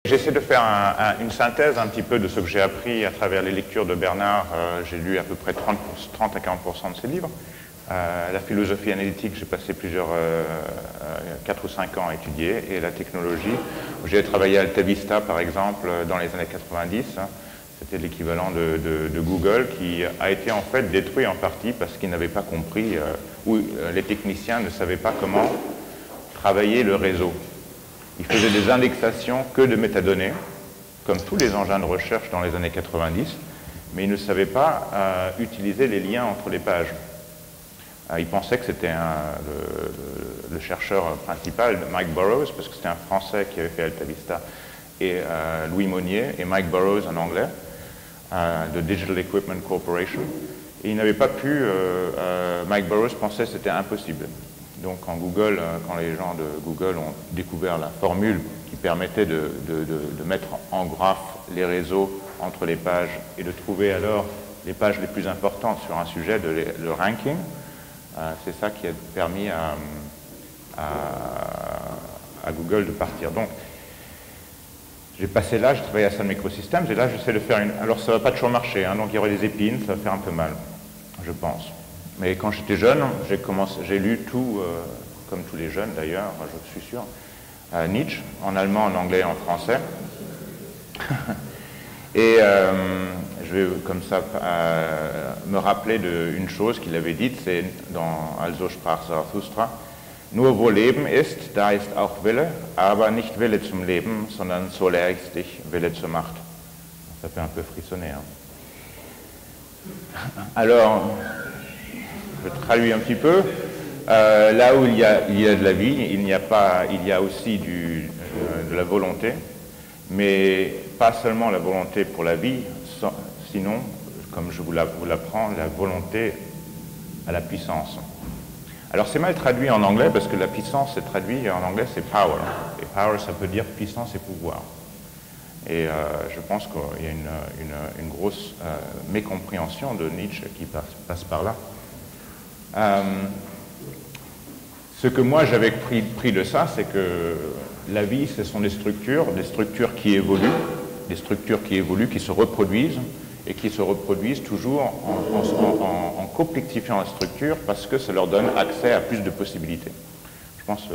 J'essaie de faire une synthèse un petit peu de ce que j'ai appris à travers les lectures de Bernard. J'ai lu à peu près 30 à 40% de ses livres. La philosophie analytique, j'ai passé 4 ou 5 ans à étudier, et la technologie, j'ai travaillé à Alta Vista par exemple dans les années 90, c'était l'équivalent de Google, qui a été en fait détruit en partie parce qu'ils n'avaient pas compris, ou les techniciens ne savaient pas comment travailler le réseau. Ils faisaient des indexations que de métadonnées, comme tous les engins de recherche dans les années 90, mais ils ne savaient pas utiliser les liens entre les pages. Ils pensaient que c'était le chercheur principal, Mike Burroughs, parce que c'était un Français qui avait fait Alta Vista, et Louis Monnier, et Mike Burroughs en anglais, de Digital Equipment Corporation. Et ils n'avaient pas pu, Mike Burroughs pensait que c'était impossible. Donc quand les gens de Google ont découvert la formule qui permettait de mettre en graphe les réseaux entre les pages et de trouver alors les pages les plus importantes sur un sujet, le ranking, c'est ça qui a permis à Google de partir. Donc, j'ai passé là, j'ai travaillé à Sun Microsystems, et là, j'essaie de faire une... Alors, ça ne va pas toujours marcher, hein, donc il y aurait des épines, ça va faire un peu mal, je pense. Mais quand j'étais jeune, j'ai lu tout, comme tous les jeunes d'ailleurs, je suis sûr, Nietzsche, en allemand, en anglais, en français. Et je vais comme ça me rappeler d'une chose qu'il avait dite, c'est dans Also sprach Zarathustra: Nur wo Leben ist, da ist auch Wille, aber nicht Wille zum Leben, sondern zulerstig Wille zur Macht. Ça fait un peu frissonner. Hein. Alors, je traduis un petit peu. Là où il y a de la vie, il y a aussi de la volonté, mais pas seulement la volonté pour la vie, sinon, comme je vous l'apprends, la volonté à la puissance. Alors c'est mal traduit en anglais parce que la puissance, c'est traduit en anglais, c'est power. Et power, ça peut dire puissance et pouvoir. Et je pense qu'il y a une grosse mécompréhension de Nietzsche qui passe par là. Ce que moi j'avais pris de ça, c'est que la vie, ce sont des structures qui évoluent, qui se reproduisent, et qui se reproduisent toujours en complexifiant la structure parce que ça leur donne accès à plus de possibilités. Je pense que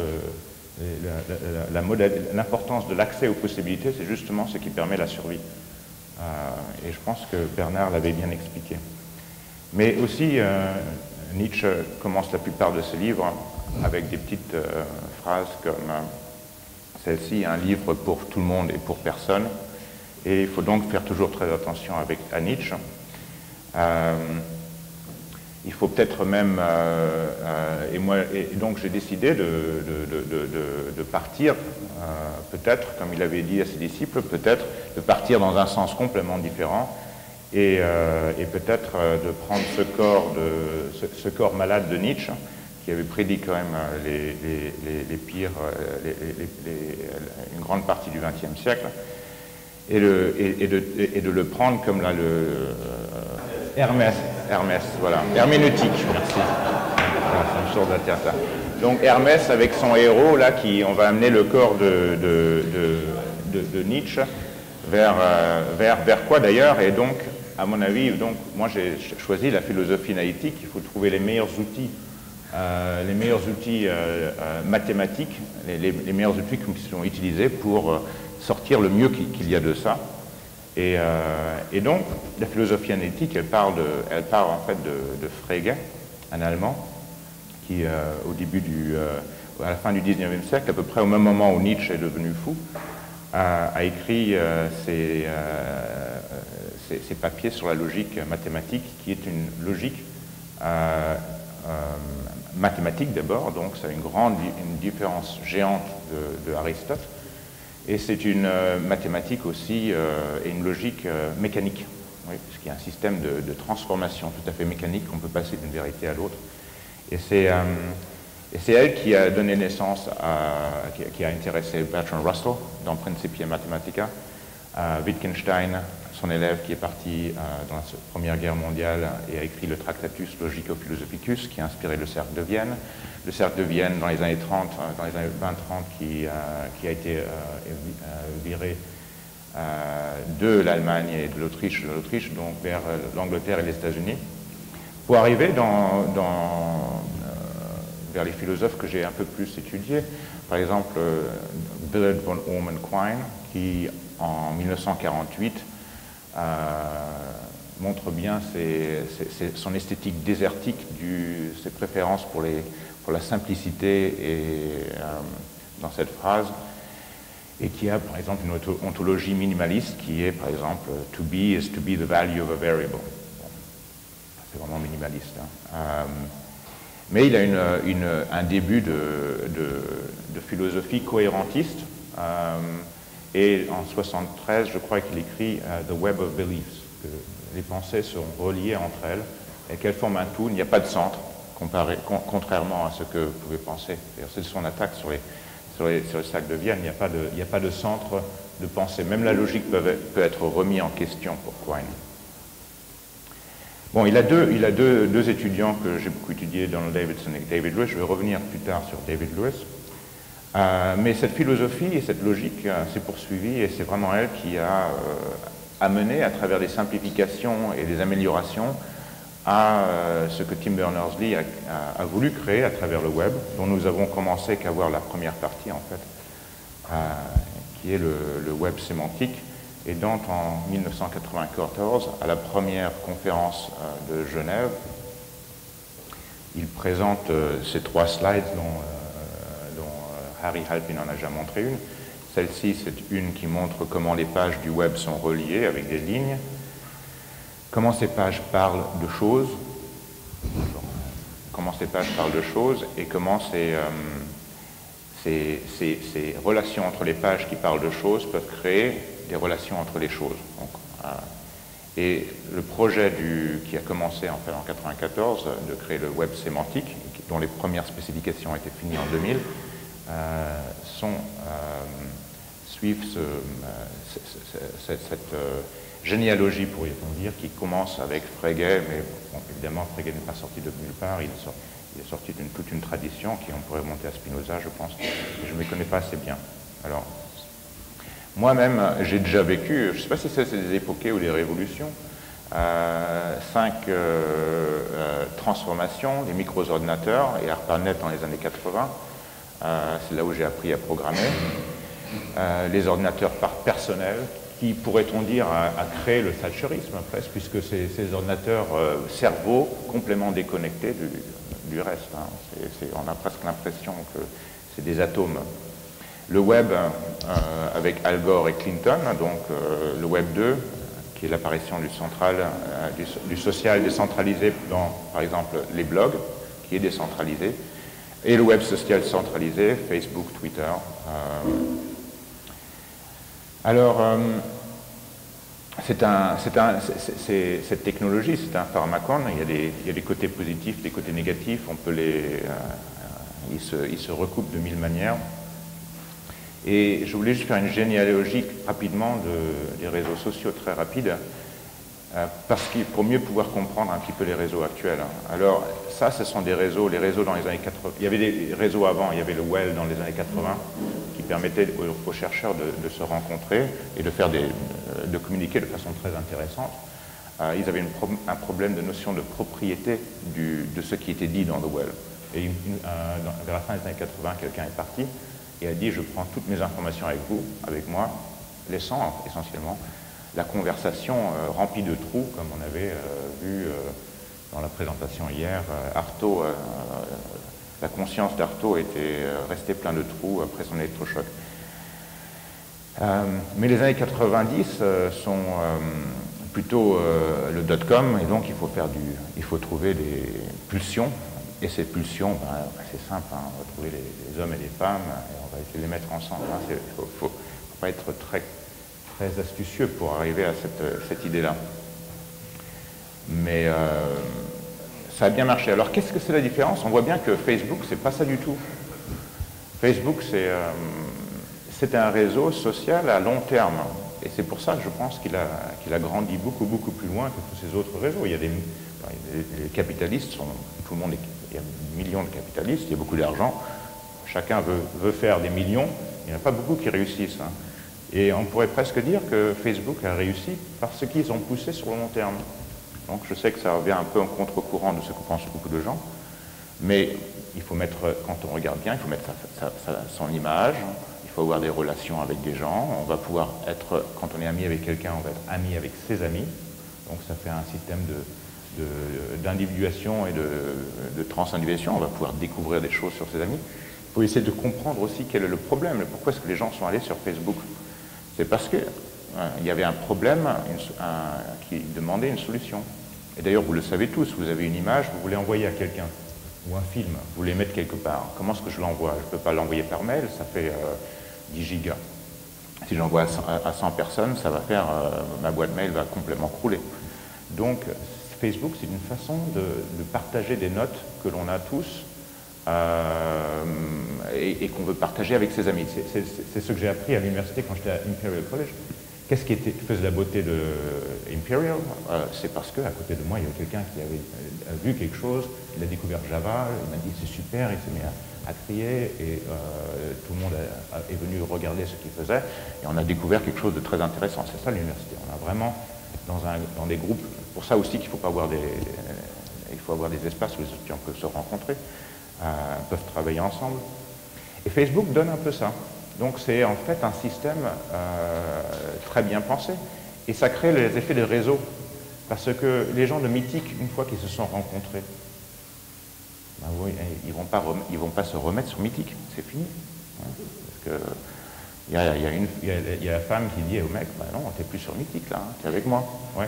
l'importance de l'accès aux possibilités, c'est justement ce qui permet la survie. Et je pense que Bernard l'avait bien expliqué. Mais aussi, Nietzsche commence la plupart de ses livres avec des petites phrases comme celle-ci: un livre pour tout le monde et pour personne. Et il faut donc faire toujours très attention à Nietzsche. Il faut peut-être même... et donc j'ai décidé de partir, peut-être, comme il avait dit à ses disciples, peut-être de partir dans un sens complètement différent, et peut-être de prendre ce corps malade de Nietzsche, qui avait prédit quand même les pires, une grande partie du XXe siècle, et de le prendre comme là Hermès, voilà, herméneutique, merci. Voilà, c'est une sorte d'atterta. Donc Hermès avec son héros là, on va amener le corps de Nietzsche vers quoi d'ailleurs? Et donc, à mon avis, moi j'ai choisi la philosophie analytique. Il faut trouver les meilleurs outils mathématiques, les meilleurs outils qui sont utilisés pour sortir le mieux qu'il y a de ça. Et donc, la philosophie analytique, elle part en fait de Frege, un Allemand, qui à la fin du XIXe siècle, à peu près au même moment où Nietzsche est devenu fou, a écrit ses papiers sur la logique mathématique, qui est une logique mathématique d'abord, donc c'est une différence géante de Aristote. Et c'est une mathématique aussi et une logique mécanique, oui, puisqu'il y a un système de transformation tout à fait mécanique qu'on peut passer d'une vérité à l'autre. Et c'est elle qui a donné naissance qui a intéressé Bertrand Russell dans Principia Mathematica, Wittgenstein, son élève qui est parti dans la Première Guerre mondiale et a écrit le Tractatus Logico-Philosophicus qui a inspiré le Cercle de Vienne. Le Cercle de Vienne dans les années 30, dans les années 20-30 qui a été viré de l'Allemagne et de l'Autriche, donc vers l'Angleterre et les États-Unis, pour arriver vers les philosophes que j'ai un peu plus étudiés. Par exemple, Willard von Orman Quine, qui en 1948 montre bien son esthétique désertique, ses préférences pour la simplicité dans cette phrase, et qui a par exemple une ontologie minimaliste qui est par exemple « to be is to be the value of a variable ». Bon, c'est vraiment minimaliste. Hein. Mais il a un début de philosophie cohérentiste, et en 1973, je crois qu'il écrit « The Web of Beliefs », que les pensées sont reliées entre elles et qu'elles forment un tout. Il n'y a pas de centre, contrairement à ce que vous pouvez penser. C'est son attaque sur le cercle de Vienne. Il n'y a pas de centre de pensée. Même la logique peut être remise en question pour Quine. Bon, il a deux étudiants que j'ai beaucoup étudiés, Donald Davidson et David Lewis. Je vais revenir plus tard sur David Lewis. Mais cette philosophie et cette logique s'est poursuivie, et c'est vraiment elle qui a amené, à travers des simplifications et des améliorations, à ce que Tim Berners-Lee a voulu créer à travers le web, dont nous avons commencé qu'à voir la première partie en fait, qui est le web sémantique, et dont en 1994, à la première conférence de Genève, il présente ces 3 slides dont Harry Halpin en a déjà montré une. Celle-ci, c'est une qui montre comment les pages du web sont reliées avec des lignes, comment ces pages parlent de choses, et comment ces relations entre les pages qui parlent de choses peuvent créer des relations entre les choses. Donc, et le projet qui a commencé en fait en 1994 de créer le web sémantique, dont les premières spécifications ont été finies en 2000, suivent cette généalogie, pourrait-on dire, qui commence avec Frege, mais bon, évidemment Frege n'est pas sorti de nulle part, il est sorti d'une toute une tradition qui on pourrait remonter à Spinoza, je pense, et je ne me connais pas assez bien. Alors, moi-même, j'ai déjà vécu, je ne sais pas si c'est des époquées ou des révolutions, 5 transformations, des micro-ordinateurs et ARPANET dans les années 80. C'est là où j'ai appris à programmer. Les ordinateurs personnels, qui, pourrait-on dire, a créé le thatcherisme presque, puisque ces ordinateurs cerveaux complètement déconnectés du reste. Hein. On a presque l'impression que c'est des atomes. Le web avec Al Gore et Clinton, donc le web 2, qui est l'apparition du social décentralisé dans, par exemple, les blogs, qui est décentralisé, et le web social centralisé, Facebook, Twitter. Alors, cette technologie, c'est un pharmacone. Il y a des côtés positifs, des côtés négatifs. On peut ils se recoupent de 1000 manières. Et je voulais juste faire une généalogie rapidement des réseaux sociaux, très rapide, pour mieux pouvoir comprendre un petit peu les réseaux actuels. Alors, ça, ce sont les réseaux dans les années 80. Il y avait des réseaux avant, il y avait le WELL dans les années 80, qui permettait aux chercheurs de se rencontrer et de communiquer de façon très intéressante. Ils avaient un problème de notion de propriété de ce qui était dit dans le WELL. Et vers la fin des années 80, quelqu'un est parti et a dit « je prends toutes mes informations avec moi, laissant essentiellement la conversation remplie de trous, comme on avait vu dans la présentation hier. Artaud, la conscience d'Artaud était restée plein de trous après son électrochoc. Mais les années 90 sont plutôt le dot-com, et donc il faut trouver des pulsions. Et ces pulsions, c'est simple, hein, on va trouver les hommes et les femmes, et on va essayer de les mettre ensemble. Hein. Il ne faut pas être très astucieux pour arriver à cette idée-là. Mais ça a bien marché. Alors qu'est-ce que c'est la différence? On voit bien que Facebook, c'est pas ça du tout. Facebook, c'est un réseau social à long terme. Et c'est pour ça que je pense qu'il a grandi beaucoup plus loin que tous ces autres réseaux. Les capitalistes il y a des millions de capitalistes, il y a beaucoup d'argent, chacun veut faire des millions, il n'y en a pas beaucoup qui réussissent. Hein. Et on pourrait presque dire que Facebook a réussi parce qu'ils ont poussé sur le long terme. Donc je sais que ça revient un peu en contre-courant de ce que pensent beaucoup de gens, mais il faut mettre, quand on regarde bien, il faut mettre son image, il faut avoir des relations avec des gens, on va pouvoir être, quand on est ami avec quelqu'un, on va être ami avec ses amis, donc ça fait un système d'individuation et de transindividuation, on va pouvoir découvrir des choses sur ses amis. Il faut essayer de comprendre aussi quel est le problème, pourquoi est-ce que les gens sont allés sur Facebook. C'est parce qu'il y avait un problème qui demandait une solution. Et d'ailleurs, vous le savez tous, vous avez une image, vous voulez envoyer à quelqu'un, ou un film, vous voulez mettre quelque part. Comment est-ce que je l'envoie? Je ne peux pas l'envoyer par mail, ça fait 10 gigas. Si j'envoie à 100 personnes, ça va faire, ma boîte mail va complètement crouler. Donc, Facebook, c'est une façon de partager des notes que l'on a tous et qu'on veut partager avec ses amis. C'est ce que j'ai appris à l'université quand j'étais à Imperial College. Qu'est-ce qui faisait la beauté de Imperial? C'est parce qu'à côté de moi, il y avait quelqu'un qui avait vu quelque chose, il a découvert Java, il m'a dit c'est super, il s'est mis à crier et tout le monde est venu regarder ce qu'il faisait et on a découvert quelque chose de très intéressant. C'est ça l'université. On a vraiment dans des groupes, pour ça aussi qu'il faut pas avoir il faut avoir des espaces où les étudiants peuvent se rencontrer, peuvent travailler ensemble. Et Facebook donne un peu ça. Donc c'est en fait un système très bien pensé. Et ça crée les effets de réseau. Parce que les gens de Mythique, une fois qu'ils se sont rencontrés, ben oui, ils vont pas se remettre sur Mythique. C'est fini. Hein, parce que il y a la femme qui dit au mec, bah non, t'es plus sur Mythique là, t'es avec moi. Ouais.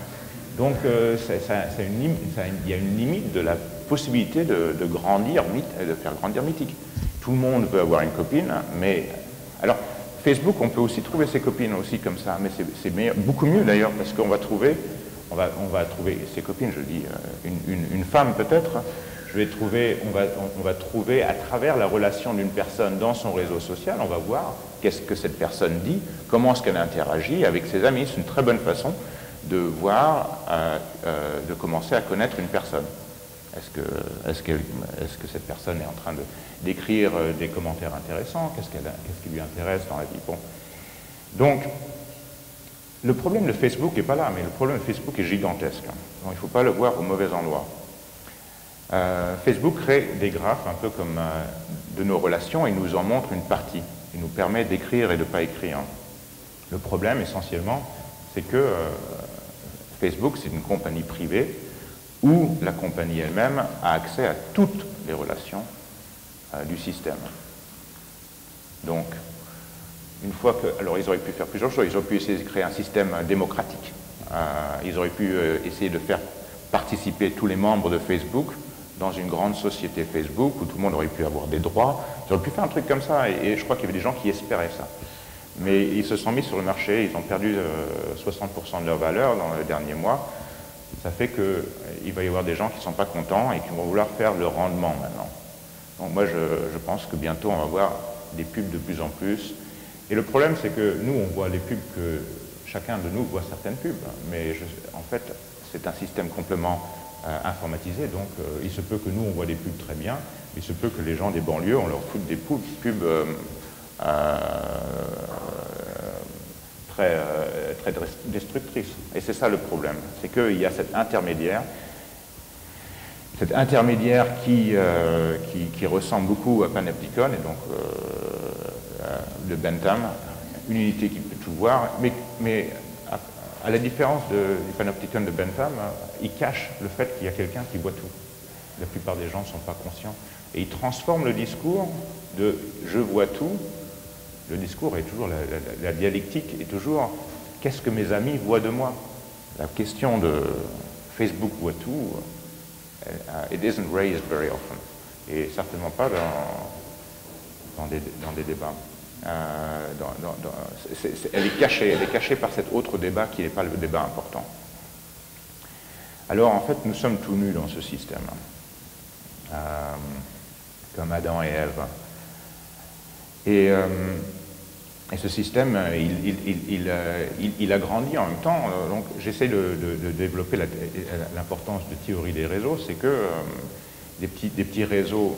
Donc il y a une limite de la possibilité de grandir, de faire grandir Mythique. Tout le monde veut avoir une copine, mais alors Facebook, on peut aussi trouver ses copines aussi comme ça, mais c'est beaucoup mieux d'ailleurs parce qu'on va trouver, on va trouver ses copines, je dis une femme peut-être. On va trouver à travers la relation d'une personne dans son réseau social, on va voir qu'est-ce que cette personne dit, comment est-ce qu'elle interagit avec ses amis. C'est une très bonne façon de voir, de commencer à connaître une personne. Est-ce que cette personne est en train d'écrire des commentaires intéressants? Qu'est-ce qui lui intéresse dans la vie? Bon. Donc, le problème de Facebook n'est pas là, mais le problème de Facebook est gigantesque. Donc, il ne faut pas le voir au mauvais endroit. Facebook crée des graphes un peu comme de nos relations et nous en montre une partie. Il nous permet d'écrire et de ne pas écrire. Le problème, essentiellement, c'est que Facebook, c'est une compagnie privée où la compagnie elle-même a accès à toutes les relations du système. Donc, une fois que... Alors, ils auraient pu faire plusieurs choses. Ils auraient pu essayer de créer un système démocratique. Ils auraient pu essayer de faire participer tous les membres de Facebook dans une grande société Facebook où tout le monde aurait pu avoir des droits. Ils auraient pu faire un truc comme ça et je crois qu'il y avait des gens qui espéraient ça. Mais ils se sont mis sur le marché, ils ont perdu 60% de leur valeur dans les derniers mois. Ça fait qu'il va y avoir des gens qui ne sont pas contents et qui vont vouloir faire le rendement maintenant. Donc moi je pense que bientôt on va voir des pubs de plus en plus. Et le problème c'est que nous on voit les pubs que chacun de nous voit certaines pubs, mais en fait c'est un système complètement informatisé, donc il se peut que nous on voit des pubs très bien, il se peut que les gens des banlieues on leur foute des pubs très destructrices. Et c'est ça le problème, c'est qu'il y a cet intermédiaire qui ressemble beaucoup à Panopticon et donc de Bentham, une unité qui peut tout voir, mais à la différence du Panopticon de Bentham, il cache le fait qu'il y a quelqu'un qui voit tout. La plupart des gens ne sont pas conscients. Et il transforme le discours de « je vois tout ». Le discours est toujours, la dialectique est toujours « qu'est-ce que mes amis voient de moi ?» La question de « Facebook voit tout », it isn't raised very often. Et certainement pas dans des débats. Elle est cachée par cet autre débat qui n'est pas le débat important. Alors en fait, nous sommes tout nus dans ce système, comme Adam et Ève. Et ce système, il a grandi en même temps. Donc j'essaie de développer l'importance de théorie des réseaux. C'est que des petits réseaux...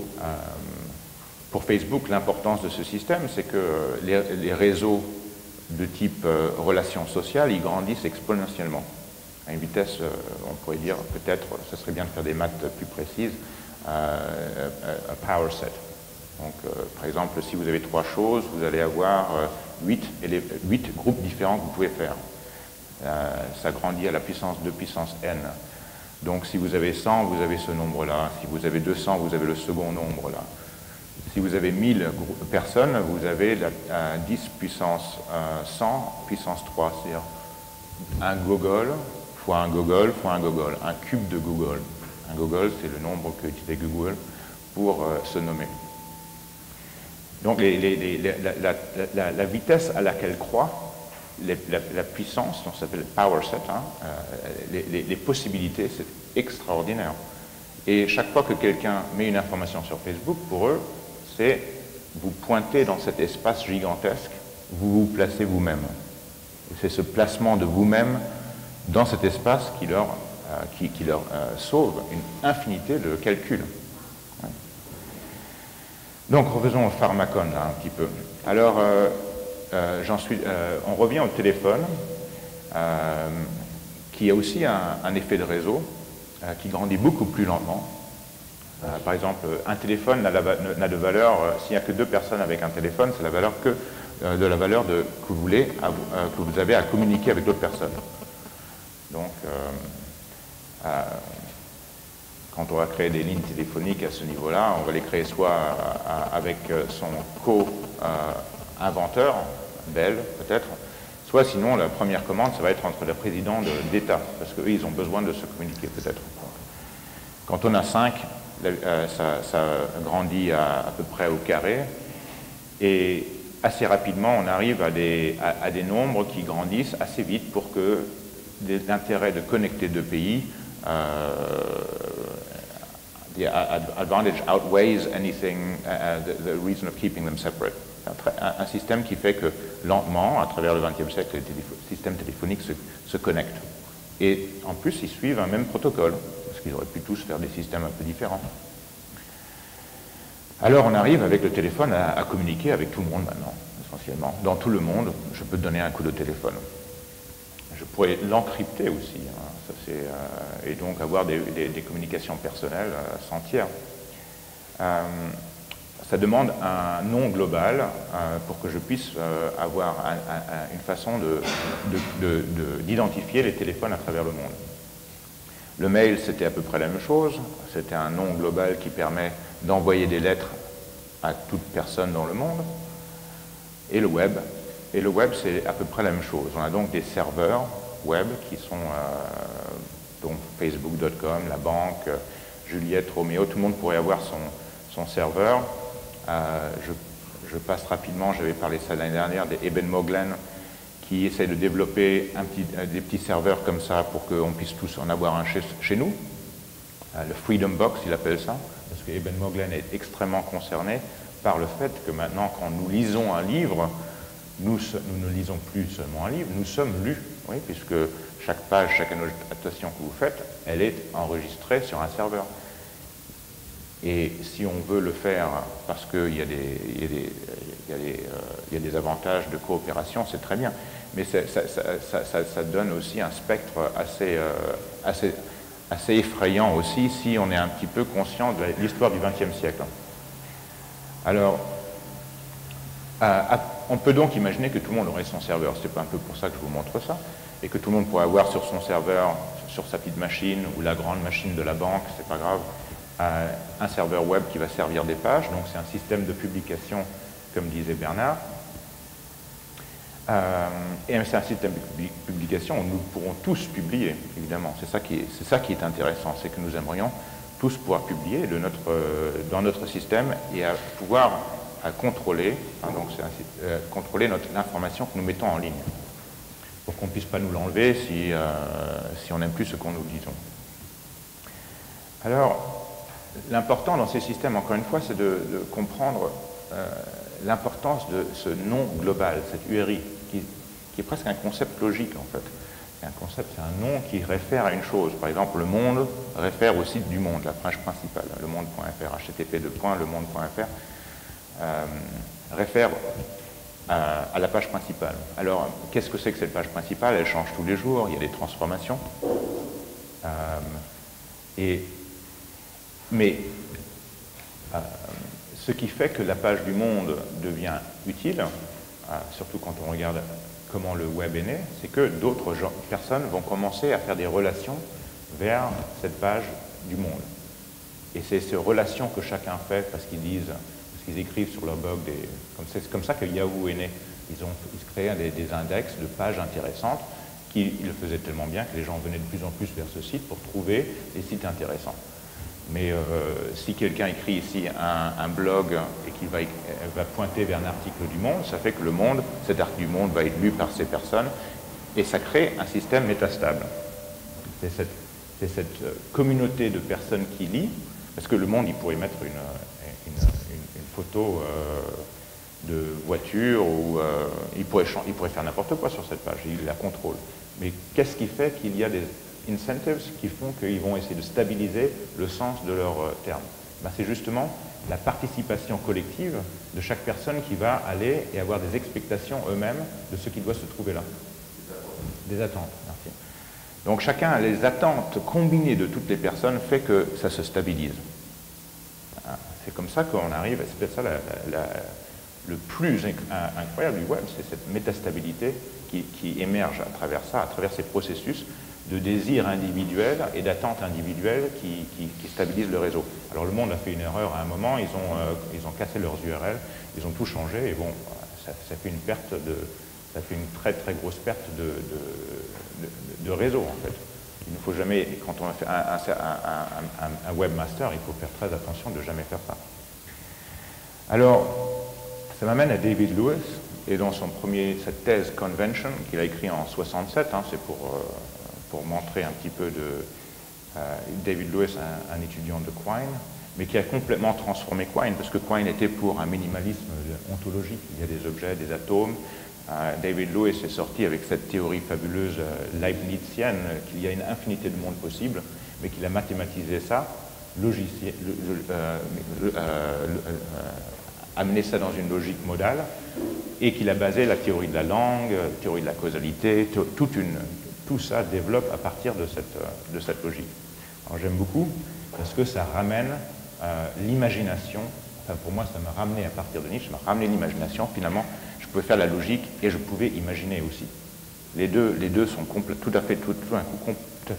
pour Facebook, l'importance de ce système, c'est que les réseaux de type relations sociales, ils grandissent exponentiellement. À une vitesse, on pourrait dire, peut-être, ce serait bien de faire des maths plus précises, power set. Donc, par exemple, si vous avez 3 choses, vous allez avoir 8 groupes différents que vous pouvez faire. Ça grandit à la puissance 2 puissance n. Donc, si vous avez 100, vous avez ce nombre-là. Si vous avez 200, vous avez le second nombre là. Si vous avez 1000 personnes, vous avez 10 puissance 100 puissance 3, c'est-à-dire un gogol fois un gogol fois un gogol, un cube de gogol. Un gogol, c'est le nombre que utilise Google pour se nommer. Donc la vitesse à laquelle croît la puissance, donc ça s'appelle power set, hein, les possibilités, c'est extraordinaire. Et chaque fois que quelqu'un met une information sur Facebook, pour eux, c'est vous pointez dans cet espace gigantesque, vous vous placez vous-même. C'est ce placement de vous-même dans cet espace qui leur sauve une infinité de calculs. Ouais. Donc revenons au pharmacone là, un petit peu. Alors, on revient au téléphone, qui a aussi un effet de réseau, qui grandit beaucoup plus lentement. Par exemple, un téléphone n'a de valeur, s'il n'y a que 2 personnes avec un téléphone, c'est la valeur que de la valeur que vous avez à communiquer avec d'autres personnes. Donc, quand on va créer des lignes téléphoniques à ce niveau-là, on va les créer soit avec son co-inventeur, Bell peut-être, soit sinon la première commande, ça va être entre le président d'État, parce qu'eux, ils ont besoin de se communiquer peut-être. Quand on a 5, ça grandit à peu près au carré, et assez rapidement, on arrive à des nombres qui grandissent assez vite pour que l'intérêt de connecter 2 pays, the advantage outweighs anything, the reason of keeping them separate. Un système qui fait que lentement, à travers le XXe siècle, les systèmes téléphoniques se connectent. Et en plus, ils suivent un même protocole, parce qu'ils auraient pu tous faire des systèmes un peu différents. Alors on arrive avec le téléphone à communiquer avec tout le monde maintenant, essentiellement. Dans tout le monde, je peux te donner un coup de téléphone. Je pourrais l'encrypter aussi, hein, et donc avoir des communications personnelles sans tiers. Ça demande un nom global pour que je puisse avoir une façon d'identifier les téléphones à travers le monde. Le mail, c'était à peu près la même chose. C'était un nom global qui permet d'envoyer des lettres à toute personne dans le monde. Et le web, c'est à peu près la même chose. On a donc des serveurs web qui sont donc Facebook.com, la banque, Juliette, Roméo, tout le monde pourrait avoir son serveur. Je passe rapidement, j'avais parlé ça l'année dernière, des Eben Moglen qui essaient de développer des petits serveurs comme ça pour qu'on puisse tous en avoir un chez nous. Le Freedom Box, il appelle ça, parce que Eben Moglen est extrêmement concerné par le fait que maintenant, quand nous lisons un livre, nous ne lisons plus seulement un livre, nous sommes lus, oui, puisque chaque page, chaque annotation que vous faites, elle est enregistrée sur un serveur. Et si on veut le faire parce qu'il y a des avantages de coopération, c'est très bien. Mais ça donne aussi un spectre assez effrayant aussi si on est un petit peu conscient de l'histoire du XXe siècle. Alors, on peut donc imaginer que tout le monde aurait son serveur. C'est pas un peu pour ça que je vous montre ça. Et que tout le monde pourrait avoir sur son serveur, sur sa petite machine ou la grande machine de la banque, c'est pas grave, un serveur web qui va servir des pages. Donc c'est un système de publication, comme disait Bernard. Et c'est un système de publication où nous pourrons tous publier, évidemment. C'est ça qui est intéressant, c'est que nous aimerions tous pouvoir publier dans notre système et à pouvoir contrôler, contrôler l'information que nous mettons en ligne, pour qu'on ne puisse pas nous l'enlever si on n'aime plus ce qu'on nous disons. Alors, l'important dans ces systèmes, encore une fois, c'est de comprendre l'importance de ce nom global, cette URI, qui est presque un concept logique, en fait. Un concept, c'est un nom qui réfère à une chose. Par exemple, le monde réfère au site du monde, la page principale, lemonde.fr, http://lemonde.fr, réfère à la page principale. Alors, qu'est-ce que c'est que cette page principale? Elle change tous les jours, il y a des transformations. Mais ce qui fait que la page du monde devient utile, surtout quand on regarde comment le web est né, c'est que d'autres personnes vont commencer à faire des relations vers cette page du monde. Et c'est ces relations que chacun fait parce qu'ils écrivent sur leur blog, c'est comme ça que Yahoo est né. Ils créaient des index de pages intéressantes qui le faisaient tellement bien que les gens venaient de plus en plus vers ce site pour trouver des sites intéressants. Mais si quelqu'un écrit ici un blog et qu'il va pointer vers un article du Monde, ça fait que cet article du Monde va être lu par ces personnes et ça crée un système métastable. C'est cette communauté de personnes qui lit, parce que le Monde, il pourrait mettre une photo de voiture ou il pourrait faire n'importe quoi sur cette page, il la contrôle. Mais qu'est-ce qui fait qu'il y a des incentives qui font qu'ils vont essayer de stabiliser le sens de leurs termes? C'est justement la participation collective de chaque personne qui va aller et avoir des expectations eux-mêmes de ce qui doit se trouver là. Des attentes, merci. Donc chacun, les attentes combinées de toutes les personnes fait que ça se stabilise. C'est comme ça qu'on arrive, c'est peut-être ça le plus incroyable du web, c'est cette métastabilité qui émerge à travers ça, à travers ces processus de désir individuel et d'attente individuelle qui stabilisent le réseau. Alors le Monde a fait une erreur à un moment, ils ont cassé leurs URL, ils ont tout changé et bon, ça fait une très très grosse perte de réseau en fait. Il ne faut jamais, quand on fait un webmaster, il faut faire très attention de ne jamais faire ça. Alors, ça m'amène à David Lewis, et dans cette thèse Convention, qu'il a écrit en 67, c'est pour montrer un petit peu de David Lewis, un étudiant de Quine, mais qui a complètement transformé Quine, parce que Quine était pour un minimalisme ontologique, il y a des objets, des atomes. David Lewis est sorti avec cette théorie fabuleuse leibnizienne qu'il y a une infinité de mondes possibles, mais qu'il a mathématisé ça, amené ça dans une logique modale, et qu'il a basé la théorie de la langue, la théorie de la causalité, tout ça développe à partir de cette logique. Alors j'aime beaucoup, parce que ça ramène l'imagination, enfin pour moi ça m'a ramené à partir de Nietzsche, ça m'a ramené l'imagination, finalement je pouvais faire la logique et je pouvais imaginer aussi. Les deux sont tout à fait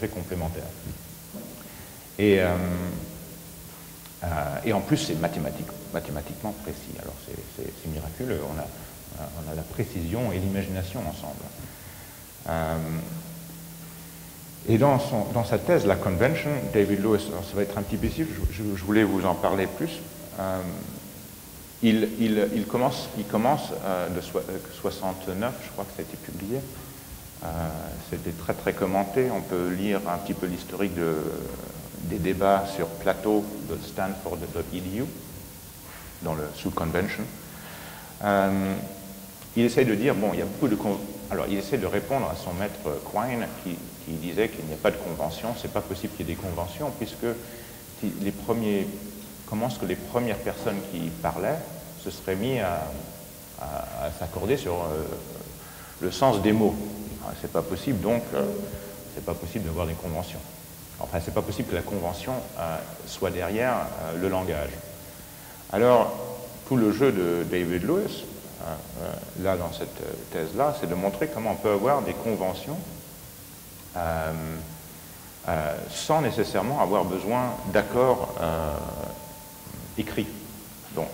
complémentaires. Et en plus c'est mathématiquement précis, alors c'est miraculeux, on a la précision et l'imagination ensemble. Et dans sa thèse, la Convention, David Lewis, alors ça va être un petit peu spécifique, je voulais vous en parler plus. Il commence de 69, je crois que ça a été publié. C'était très très commenté. On peut lire un petit peu l'historique des débats sur Plato de Stanford.edu sous Convention. Il essaie de dire, bon, il y a beaucoup de... Alors, il essaie de répondre à son maître Quine qui disait qu'il n'y a pas de convention, c'est pas possible qu'il y ait des conventions, puisque comment est-ce que les premières personnes qui parlaient se seraient mis à s'accorder sur le sens des mots. C'est pas possible, donc c'est pas possible d'avoir des conventions. Enfin, c'est pas possible que la convention soit derrière le langage. Alors, tout le jeu de David Lewis, là, dans cette thèse-là, c'est de montrer comment on peut avoir des conventions sans nécessairement avoir besoin d'accords écrits. Donc,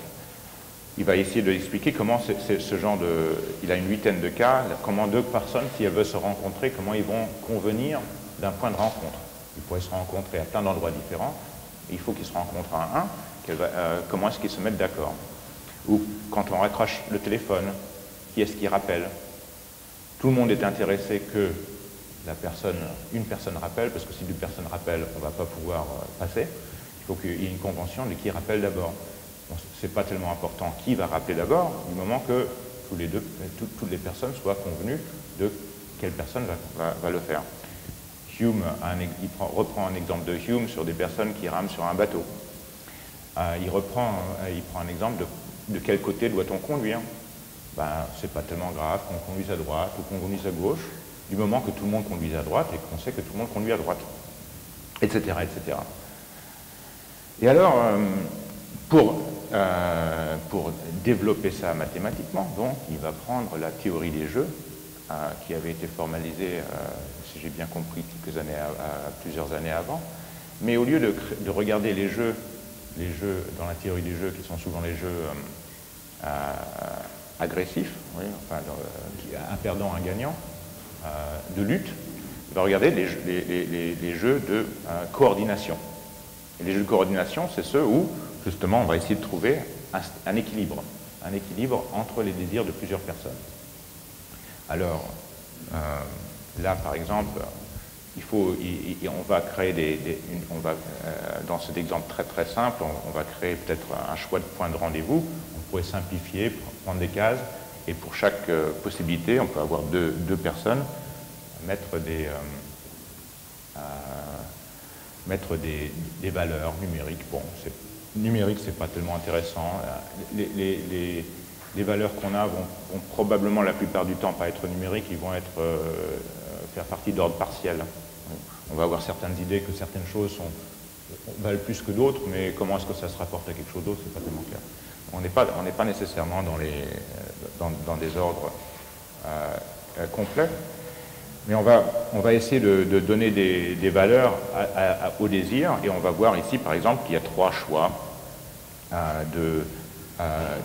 il va essayer d'expliquer comment c'est ce genre de... Il a une huitaine de cas, comment deux personnes, si elles veulent se rencontrer, comment ils vont convenir d'un point de rencontre. Ils pourraient se rencontrer à plein d'endroits différents, il faut qu'ils se rencontrent à un, comment est-ce qu'ils se mettent d'accord. Ou quand on raccroche le téléphone, qui est-ce qui rappelle? Tout le monde est intéressé que une personne rappelle, parce que si deux personnes rappellent, on ne va pas pouvoir passer. Il faut qu'il y ait une convention de qui rappelle d'abord. Bon, ce n'est pas tellement important qui va rappeler d'abord, du moment que toutes les personnes soient convenues de quelle personne va le faire. Hume, reprend un exemple de Hume sur des personnes qui rament sur un bateau. Il prend un exemple de quel côté doit-on conduire. ben, c'est pas tellement grave qu'on conduise à droite ou qu'on conduise à gauche, du moment que tout le monde conduise à droite et qu'on sait que tout le monde conduit à droite, etc. etc. Et alors, pour développer ça mathématiquement, donc, il va prendre la théorie des jeux, qui avait été formalisée, si j'ai bien compris, plusieurs années avant. Mais au lieu de regarder les jeux dans la théorie des jeux, qui sont souvent les jeux agressifs, oui, enfin, un perdant, un gagnant, de lutte, il va regarder les jeux de coordination. Et les jeux de coordination, c'est ceux où, justement, on va essayer de trouver un équilibre entre les désirs de plusieurs personnes. Alors, là, par exemple, on va créer dans cet exemple très très simple, on va créer peut-être un choix de point de rendez-vous. On pourrait simplifier, prendre des cases, et pour chaque possibilité, on peut avoir deux personnes, mettre des valeurs numériques. Bon, numérique, c'est pas tellement intéressant. Les valeurs qu'on a vont probablement la plupart du temps pas être numériques, ils vont faire partie d'ordre partiel. On va avoir certaines idées que certaines choses valent plus que d'autres, mais comment est-ce que ça se rapporte à quelque chose d'autre, c'est pas tellement clair. On n'est pas nécessairement dans des ordres complets, mais on va essayer de donner des valeurs au désir, et on va voir ici, par exemple, qu'il y a 3 choix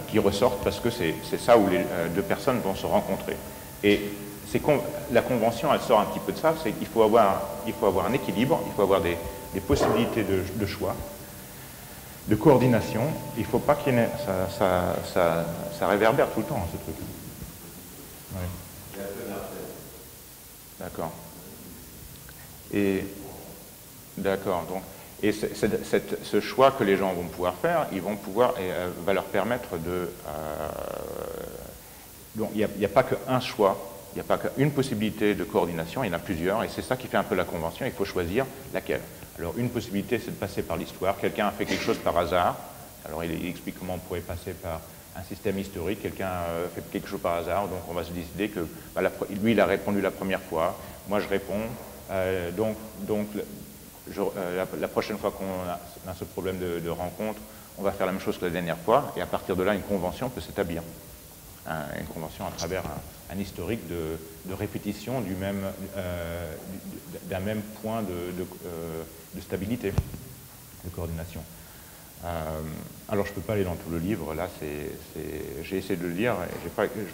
qui ressortent parce que c'est ça où les 2 personnes vont se rencontrer. Et la convention, elle sort un petit peu de ça, c'est qu'il faut avoir un équilibre, il faut avoir des possibilités de choix, de coordination. Il ne faut pas qu'il y ait... Ça réverbère tout le temps, ce truc. Oui. D'accord. Et... D'accord, donc... Et ce choix que les gens vont pouvoir faire, va leur permettre de... donc il n'y a pas qu'un choix, il n'y a pas qu'une possibilité de coordination, il y en a plusieurs, et c'est ça qui fait un peu la convention, il faut choisir laquelle. Alors une possibilité, c'est de passer par l'histoire. Quelqu'un a fait quelque chose par hasard, alors il explique comment on pourrait passer par un système historique. Quelqu'un fait quelque chose par hasard, donc on va se décider que lui, il a répondu la première fois, moi je réponds, la prochaine fois qu'on a ce problème de rencontre, on va faire la même chose que la dernière fois, et à partir de là, une convention peut s'établir. Une convention à travers un historique de répétition d'un même point de stabilité, de coordination. Alors, je ne peux pas aller dans tout le livre, là, j'ai essayé de le lire, et je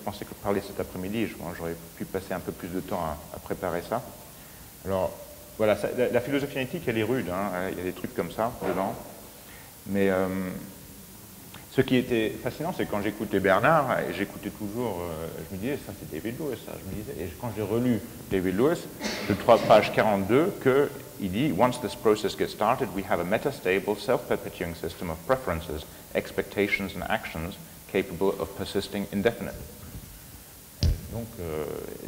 pensais que parler cet après-midi, j'aurais pu passer un peu plus de temps à préparer ça. Alors, voilà, la philosophie analytique, elle est rude, hein, il y a des trucs comme ça dedans, mais ce qui était fascinant, c'est que quand j'écoutais Bernard, et j'écoutais toujours, je me disais, ça c'est David Lewis, ça, je me disais, et quand j'ai relu David Lewis, le page 42, qu'il dit « Once this process gets started, we have a metastable, self-perpetuating system of preferences, expectations and actions capable of persisting indefinitely. » Donc,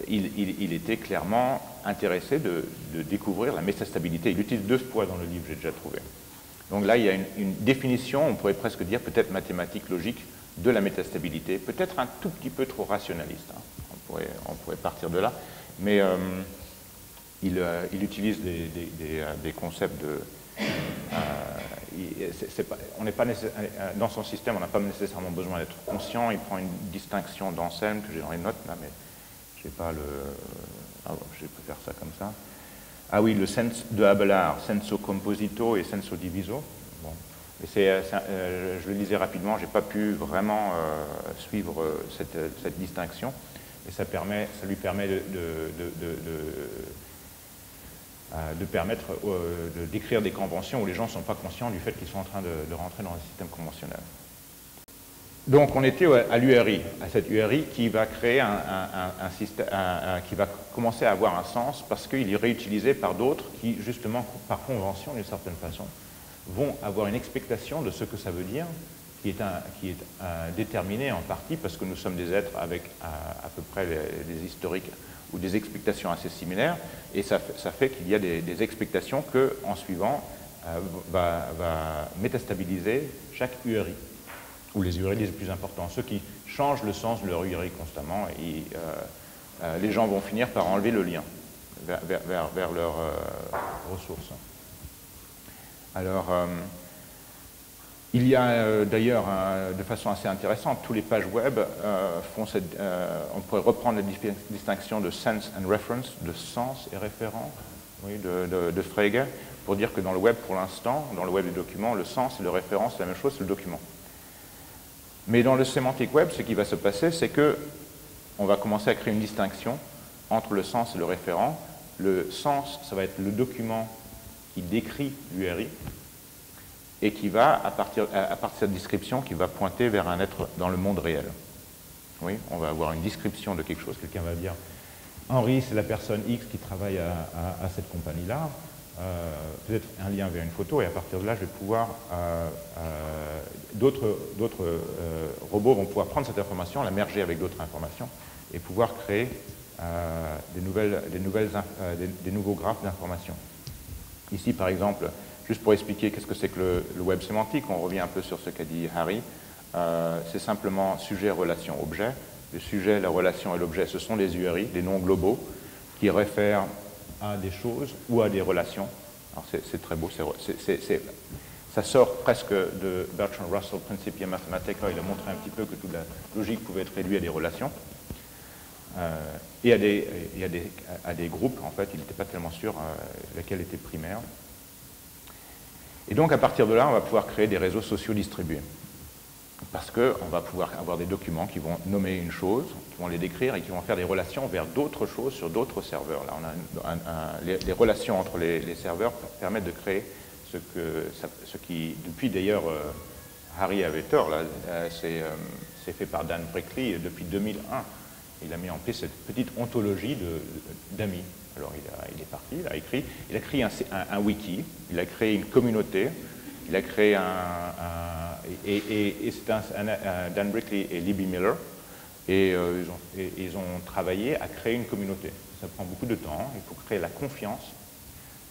il était clairement intéressé de découvrir la métastabilité. Il utilise 2 fois dans le livre, j'ai déjà trouvé. Donc là, il y a une définition, on pourrait presque dire peut-être mathématique, logique, de la métastabilité, peut-être un tout petit peu trop rationaliste. Hein. On pourrait partir de là, mais il utilise des concepts de... on n'est pas dans son système, on n'a pas nécessairement besoin d'être conscient. Il prend une distinction d'Anselme que j'ai dans les notes là, mais je n'ai pas le... je vais faire ça comme ça. Ah oui, le sens de Abelard, senso composito et senso diviso. Bon. Je le lisais rapidement, je n'ai pas pu vraiment suivre cette distinction, et ça lui permet de décrire des conventions où les gens ne sont pas conscients du fait qu'ils sont en train de rentrer dans un système conventionnel. Donc on était à l'URI, à cette URI qui va créer un système, qui va commencer à avoir un sens parce qu'il est réutilisé par d'autres qui, justement, par convention, d'une certaine façon, vont avoir une expectation de ce que ça veut dire, qui est déterminée en partie parce que nous sommes des êtres avec à peu près des historiques ou des expectations assez similaires, et ça fait qu'il y a des expectations que, en suivant, va métastabiliser chaque URI, ou les URI les plus importants, ceux qui changent le sens de leur URI constamment et les gens vont finir par enlever le lien vers leurs ressources. Alors, il y a d'ailleurs, de façon assez intéressante, tous les pages web font on pourrait reprendre la distinction de sense and reference, de sens et référent, oui, de Frege, pour dire que dans le web, pour l'instant, dans le web des documents, le sens et le référent, c'est la même chose, c'est le document. Mais dans le semantic web, ce qui va se passer, c'est que on va commencer à créer une distinction entre le sens et le référent. Le sens, ça va être le document qui décrit l'URI et qui va, à partir de cette description, qui va pointer vers un être dans le monde réel. Oui, on va avoir une description de quelque chose. Quelqu'un va dire « Henri, c'est la personne X qui travaille à cette compagnie-là. Peut-être un lien vers une photo, et à partir de là, je vais pouvoir... d'autres robots vont pouvoir prendre cette information, la merger avec d'autres informations, et pouvoir créer des nouveaux graphes d'informations. Ici, par exemple, juste pour expliquer qu'est-ce que c'est que le web sémantique, on revient un peu sur ce qu'a dit Harry, c'est simplement sujet, relation, objet. Le sujet, la relation et l'objet, ce sont des URI, des noms globaux, qui réfèrent à des choses ou à des relations. Alors c'est très beau, ça sort presque de Bertrand Russell, Principia Mathematica. Il a montré un petit peu que toute la logique pouvait être réduite à des relations. Et à des groupes, en fait, il n'était pas tellement sûr laquelle était primaire. Et donc, à partir de là, on va pouvoir créer des réseaux sociaux distribués. Parce qu'on va pouvoir avoir des documents qui vont nommer une chose, qui vont les décrire et qui vont faire des relations vers d'autres choses sur d'autres serveurs. Là, on a les relations entre les serveurs permettent de créer ce qui, depuis d'ailleurs, Harry avait tort, c'est fait par Dan Brickley depuis 2001. Il a mis en place cette petite ontologie d'amis. Alors il est parti, il a créé un wiki, il a créé une communauté, il a créé et c'est Dan Brickley et Libby Miller, et ils ont travaillé à créer une communauté. Ça prend beaucoup de temps, il faut créer la confiance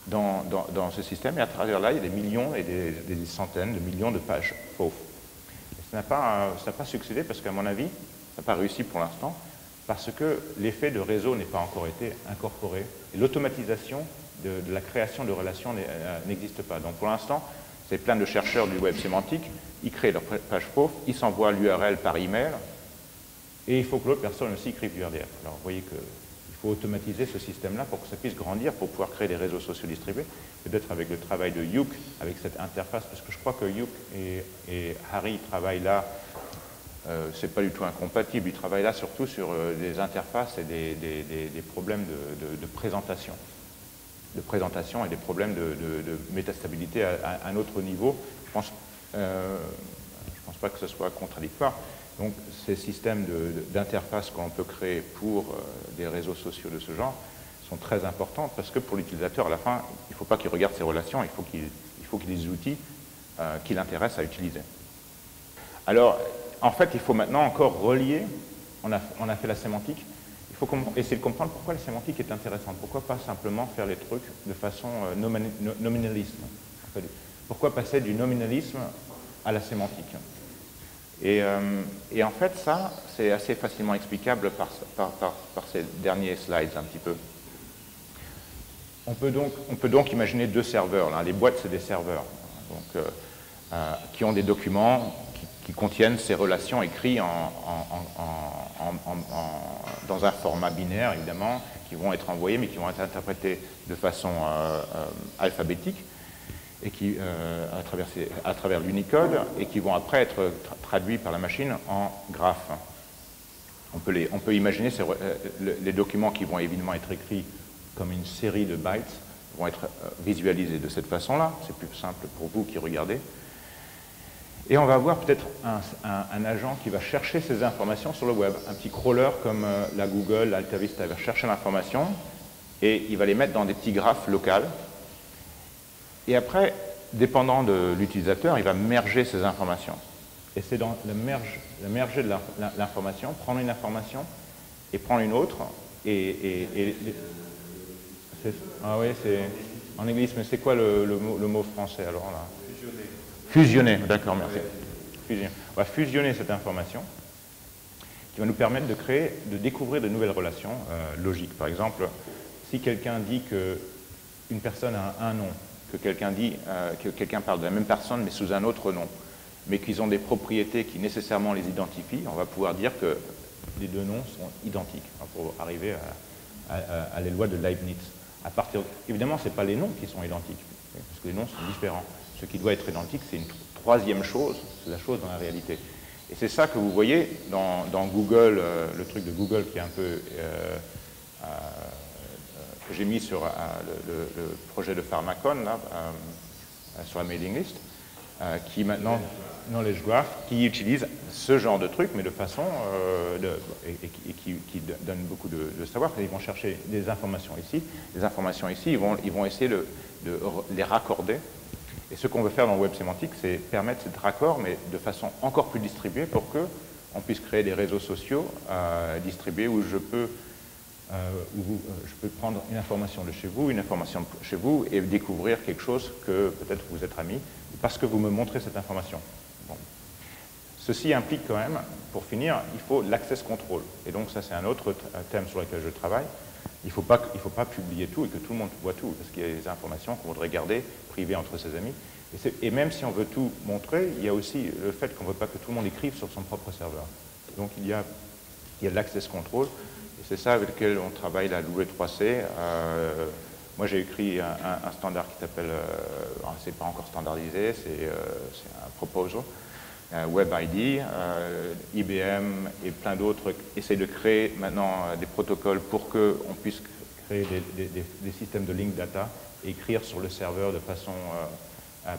dans ce système, et à travers là, il y a des millions et des centaines de millions de pages pauvres. Ça n'a pas succédé parce qu'à mon avis, ça n'a pas réussi pour l'instant, parce que l'effet de réseau n'est pas encore été incorporé, et l'automatisation de la création de relations n'existe pas. Donc pour l'instant, c'est plein de chercheurs du web sémantique, ils créent leur page pauvre, ils s'envoient l'URL par email, et il faut que l'autre personne aussi écrive l'URL. Alors vous voyez qu'il faut automatiser ce système-là pour que ça puisse grandir, pour pouvoir créer des réseaux sociaux distribués, peut-être avec le travail de Youk, avec cette interface, parce que je crois que Youk et Harry travaillent là. C'est pas du tout incompatible, ils travaillent là surtout sur des interfaces et des problèmes de présentation. De présentation et des problèmes de métastabilité à un autre niveau. Je pense pas que ce soit contradictoire. Donc ces systèmes d'interface qu'on peut créer pour des réseaux sociaux de ce genre sont très importants parce que pour l'utilisateur, à la fin, il ne faut pas qu'il regarde ses relations, il faut qu'il ait des outils qui l'intéressent à utiliser. Alors, en fait, il faut maintenant encore relier, on a fait la sémantique, il faut essayer de comprendre pourquoi la sémantique est intéressante, pourquoi pas simplement faire les trucs de façon nominaliste. Pourquoi passer du nominalisme à la sémantique. Et en fait, ça, c'est assez facilement explicable par ces derniers slides un petit peu. On peut donc imaginer deux serveurs. Là. Les boîtes, c'est des serveurs donc, qui ont des documents qui contiennent ces relations écrites dans un format binaire, évidemment, qui vont être envoyés, mais qui vont être interprétés de façon alphabétique, et qui, à travers l'Unicode, et qui vont après être traduits par la machine en graphes. On peut imaginer les documents qui vont évidemment être écrits comme une série de bytes, vont être visualisés de cette façon-là. C'est plus simple pour vous qui regardez. Et on va avoir peut-être un agent qui va chercher ces informations sur le web, un petit crawler comme la Google, l'AltaVista, il va chercher l'information et il va les mettre dans des petits graphes locaux. Et après, dépendant de l'utilisateur, il va merger ces informations. Et c'est dans le merger de l'information, prendre une information et prendre une autre. Ah oui, c'est en anglais, mais c'est quoi le mot français alors là? Fusionner, d'accord, merci. On va fusionner cette information qui va nous permettre de découvrir de nouvelles relations logiques. Par exemple, si quelqu'un dit qu'une personne a un nom, que quelqu'un parle de la même personne mais sous un autre nom, mais qu'ils ont des propriétés qui nécessairement les identifient, on va pouvoir dire que les deux noms sont identiques, pour arriver à les lois de Leibniz. Évidemment, ce n'est pas les noms qui sont identiques, parce que les noms sont différents. Ce qui doit être identique, c'est une troisième chose, c'est la chose dans la réalité. Et c'est ça que vous voyez dans Google, le truc de Google qui est un peu... que j'ai mis sur le projet de Pharmacon, là, sur la mailing list, qui maintenant, Knowledge Graph, qui utilise ce genre de truc, mais de façon, et qui donne beaucoup de savoir. Ils vont chercher des informations ici. Les informations ici, ils vont essayer de les raccorder. Et ce qu'on veut faire dans le web sémantique, c'est permettre cette raccord, mais de façon encore plus distribuée, pour qu'on puisse créer des réseaux sociaux distribués où je peux prendre une information de chez vous, une information de chez vous, et découvrir quelque chose que peut-être vous êtes amis, parce que vous me montrez cette information. Bon. Ceci implique quand même, pour finir, il faut l'access control. Et donc ça, c'est un autre thème sur lequel je travaille. Il ne faut pas publier tout et que tout le monde voit tout, parce qu'il y a des informations qu'on voudrait garder privées entre ses amis. Et même si on veut tout montrer, il y a aussi le fait qu'on ne veut pas que tout le monde écrive sur son propre serveur. Donc il y a l'access control. C'est ça avec lequel on travaille, la W3C. Moi, j'ai écrit un standard qui s'appelle, c'est pas encore standardisé, c'est un proposal, WebID. IBM et plein d'autres essayent de créer maintenant des protocoles pour qu'on puisse créer des systèmes de link data et écrire sur le serveur de façon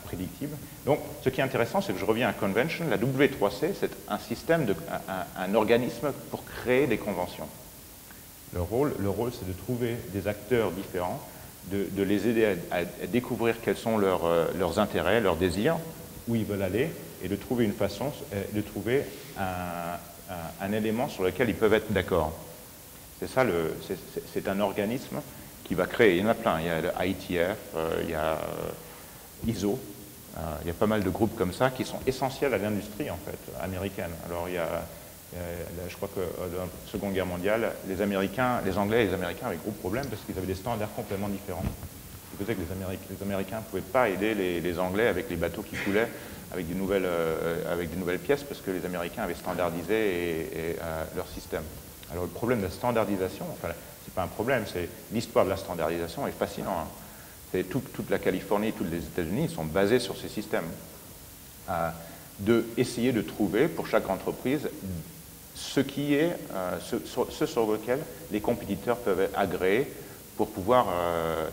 prédictible. Donc, ce qui est intéressant, c'est que je reviens à Convention. La W3C, c'est un système, un organisme pour créer des conventions. Le rôle, c'est de trouver des acteurs différents, de les aider à découvrir quels sont leurs intérêts, leurs désirs, où ils veulent aller, et de trouver une façon, de trouver un élément sur lequel ils peuvent être d'accord. C'est ça, c'est un organisme qui va créer, il y en a plein, il y a le IETF, il y a ISO, il y a pas mal de groupes comme ça qui sont essentiels à l'industrie, en fait, américaine. Alors, il y a... je crois que dans la Seconde Guerre mondiale, les Anglais et les Américains avaient gros problèmes parce qu'ils avaient des standards complètement différents. Ce qui faisait que les Américains ne pouvaient pas aider les Anglais avec les bateaux qui coulaient avec des nouvelles pièces parce que les Américains avaient standardisé leur système. Alors le problème de la standardisation, enfin, c'est pas un problème, c'est l'histoire de la standardisation est fascinant. Hein. C'est toute la Californie, tous les États-Unis sont basés sur ces systèmes. Essayer de trouver pour chaque entreprise ce sur lequel les compétiteurs peuvent agréer pour pouvoir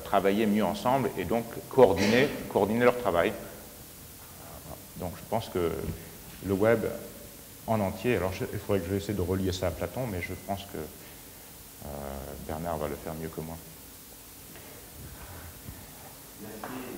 travailler mieux ensemble et donc coordonner leur travail. Donc je pense que le web en entier, alors il faudrait que j'essaie de relier ça à Platon, mais je pense que Bernard va le faire mieux que moi. Merci.